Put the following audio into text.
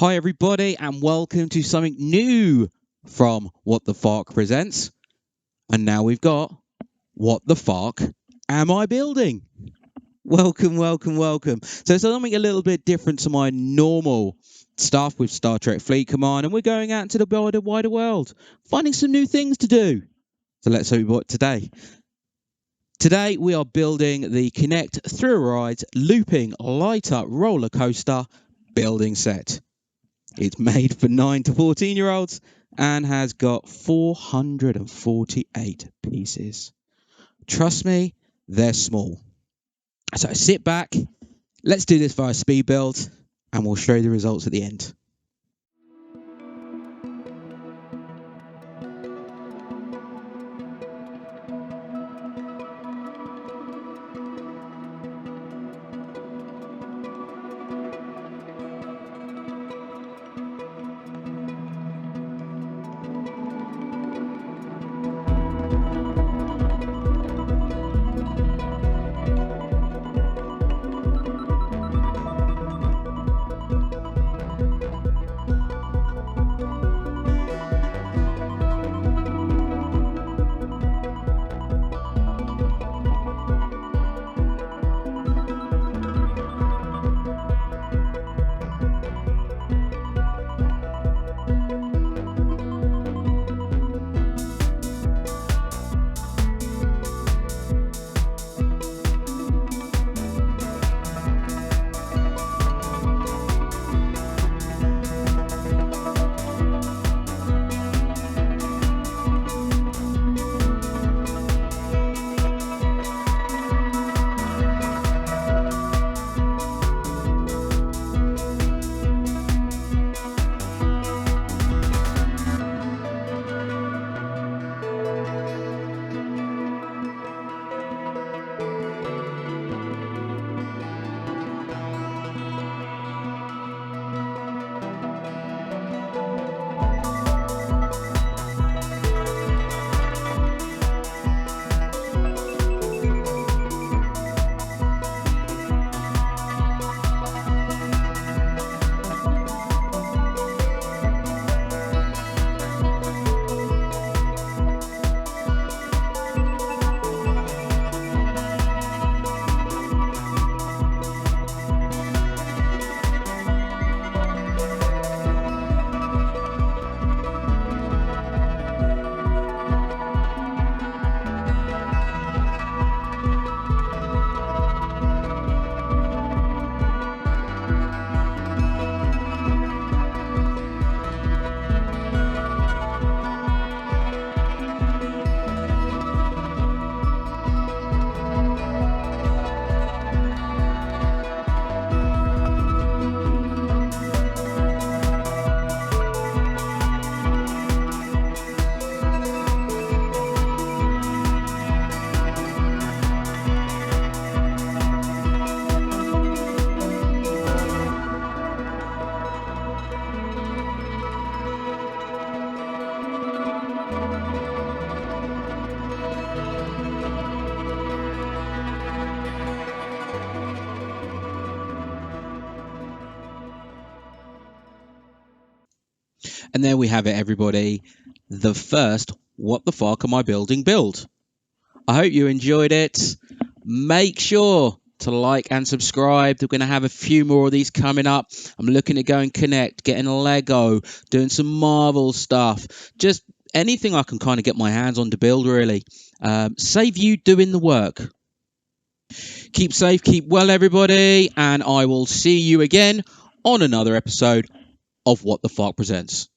Hi everybody and welcome to something new from What the Farq presents. And now we've got What the Farq Am I Building? Welcome. So something a little bit different to my normal stuff with Star Trek Fleet Command, and we're going out into the wider world, finding some new things to do. So let's see what today. Today we are building the Connect Through Rides Looping Light Up Roller Coaster building set. It's made for 9 to 14-year-olds and has got 448 pieces. Trust me, they're small. So sit back, let's do this via speed build, and we'll show you the results at the end. And there we have it, everybody. The first What the Farq Am I Building build. I hope you enjoyed it. Make sure to like and subscribe. We're going to have a few more of these coming up. I'm looking at going Connect, getting a Lego, doing some Marvel stuff. Just anything I can kind of get my hands on to build, really. Save you doing the work. Keep safe, keep well, everybody. And I will see you again on another episode of What the Farq Presents.